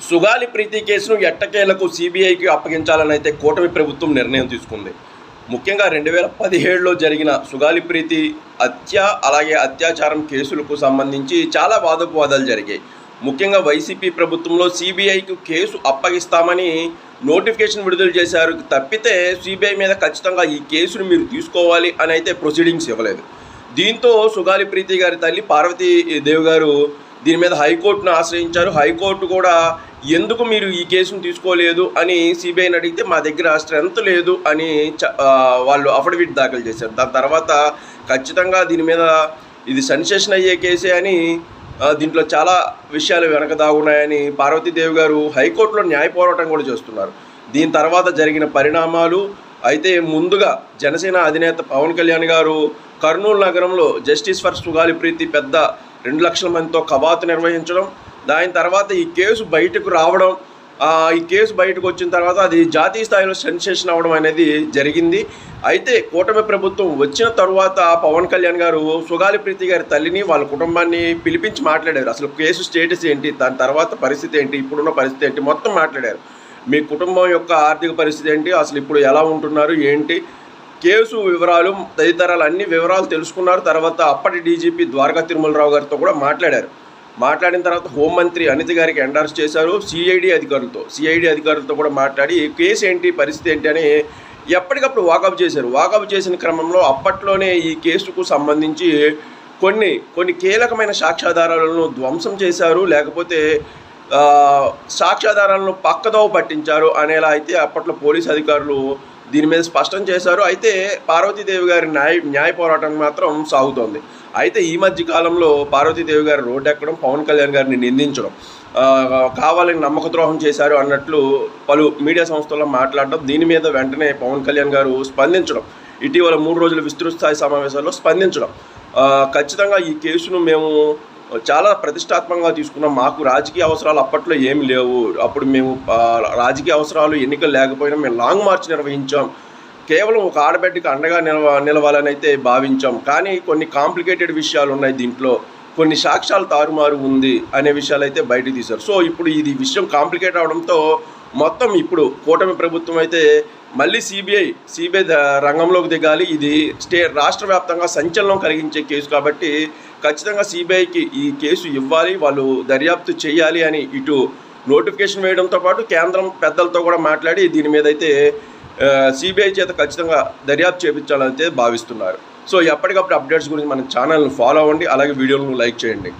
సుగాలి ప్రీతి కేసును ఎట్టకేలకు సిబిఐకి అప్పగించాలని అయితే కూటమి ప్రభుత్వం నిర్ణయం తీసుకుంది. ముఖ్యంగా 2017లో జరిగిన సుగాలి ప్రీతి అలాగే అత్యాచారం కేసులకు సంబంధించి చాలా వాదోపవాదాలు జరిగాయి. ముఖ్యంగా వైసీపీ ప్రభుత్వంలో సిబిఐకి కేసు అప్పగిస్తామని నోటిఫికేషన్ విడుదల చేశారు తప్పితే సిబిఐ మీద ఖచ్చితంగా ఈ కేసును మీరు తీసుకోవాలి అని అయితే ప్రొసీడింగ్స్ ఇవ్వలేదు. దీంతో సుగాలి ప్రీతి గారి తల్లి పార్వతీదేవి గారు దీని మీద హైకోర్టును ఆశ్రయించారు. హైకోర్టు కూడా ఎందుకు మీరు ఈ కేసును తీసుకోలేదు అని సిబిఐని అడిగితే మా దగ్గర స్ట్రెంత్ లేదు అని వాళ్ళు అఫిడవిట్ దాఖలు చేశారు. దాని తర్వాత ఖచ్చితంగా దీని మీద ఇది సెన్సేషన్ అయ్యే కేసే అని దీంట్లో చాలా విషయాలు వెనక దాగున్నాయని పార్వతీదేవి గారు హైకోర్టులో న్యాయ పోరాటం కూడా చేస్తున్నారు. దీని తర్వాత జరిగిన పరిణామాలు అయితే ముందుగా జనసేన అధినేత పవన్ కళ్యాణ్ గారు కర్నూలు నగరంలో జస్టిస్ ఫర్ సుగాలి ప్రీతి పెద్ద 2 లక్షల మందితో కవాతు నిర్వహించడం, దాని తర్వాత ఈ కేసు బయటకు రావడం, ఈ కేసు బయటకు వచ్చిన తర్వాత అది జాతీయ స్థాయిలో సెన్సేషన్ అవ్వడం అనేది జరిగింది. అయితే కూటమి ప్రభుత్వం వచ్చిన తర్వాత పవన్ కళ్యాణ్ గారు సుగాలి ప్రీతి గారి తల్లిని వాళ్ళ కుటుంబాన్ని పిలిపించి మాట్లాడారు. అసలు కేసు స్టేటస్ ఏంటి, దాని తర్వాత పరిస్థితి ఏంటి, ఇప్పుడున్న పరిస్థితి ఏంటి మొత్తం మాట్లాడారు. మీ కుటుంబం యొక్క ఆర్థిక పరిస్థితి ఏంటి, అసలు ఇప్పుడు ఎలా ఉంటున్నారు ఏంటి, కేసు వివరాలు తదితరాలు అన్ని వివరాలు తెలుసుకున్నారు. తర్వాత అప్పటి డీజీపీ ద్వారకా తిరుమలరావు గారితో కూడా మాట్లాడిన తర్వాత హోంమంత్రి అనిత గారికి ఎండార్స్ చేశారు. సిఐడి అధికారులతో కూడా మాట్లాడి కేసు ఏంటి పరిస్థితి ఏంటి అని ఎప్పటికప్పుడు వాకప్ చేశారు. వాకప్ చేసిన క్రమంలో అప్పట్లోనే ఈ కేసుకు సంబంధించి కొన్ని కీలకమైన సాక్ష్యాధారాలను ధ్వంసం చేశారు, లేకపోతే సాక్ష్యాధారాలను పక్కదోవ పట్టించారు అనేలా అయితే అప్పట్లో పోలీస్ అధికారులు దీని మీద స్పష్టం చేశారు. అయితే పార్వతీదేవి గారి న్యాయ పోరాటం మాత్రం సాగుతోంది. అయితే ఈ మధ్య కాలంలో పార్వతీదేవి గారు రోడ్డు ఎక్కడం, పవన్ కళ్యాణ్ గారిని నిందించడం, కావాలని నమ్మక ద్రోహం చేశారు అన్నట్లు పలు మీడియా సంస్థల్లో మాట్లాడడం, దీని మీద వెంటనే పవన్ కళ్యాణ్ గారు స్పందించడం, ఇటీవల 3 రోజుల విస్తృత స్థాయి సమావేశాల్లో స్పందించడం, ఖచ్చితంగా ఈ కేసును మేము చాలా ప్రతిష్టాత్మకంగా తీసుకున్నాం, మాకు రాజకీయ అవసరాలు అప్పట్లో ఏమి లేవు, అప్పుడు మేము రాజకీయ అవసరాలు ఎన్నికలు లేకపోయినా మేము లాంగ్ మార్చ్ నిర్వహించాం, కేవలం ఒక ఆడబిడ్డకి అండగా నిలవాలని అయితే భావించాం, కానీ కొన్ని కాంప్లికేటెడ్ విషయాలు ఉన్నాయి, దీంట్లో కొన్ని సాక్ష్యాలు తారుమారు ఉంది అనే విషయాలు అయితే బయటకు తీశారు. సో ఇప్పుడు ఇది విషయం కాంప్లికేట్ అవడంతో మొత్తం ఇప్పుడు కూటమి ప్రభుత్వం అయితే మళ్ళీ సిబిఐ రంగంలోకి దిగాలి. ఇది రాష్ట్ర వ్యాప్తంగా సంచలనం కలిగించే కేసు కాబట్టి ఖచ్చితంగా సిబిఐకి ఈ కేసు ఇవ్వాలి, వాళ్ళు దర్యాప్తు చేయాలి అని ఇటు నోటిఫికేషన్ వేయడంతో పాటు కేంద్రం పెద్దలతో కూడా మాట్లాడి దీని మీద అయితే సిబిఐ చేత ఖచ్చితంగా దర్యాప్తు చేయించాలని అయితే భావిస్తున్నారు. సో ఎప్పటికప్పుడు అప్డేట్స్ గురించి మన ఛానల్ని ఫాలో అవ్వండి, అలాగే వీడియోలను లైక్ చేయండి.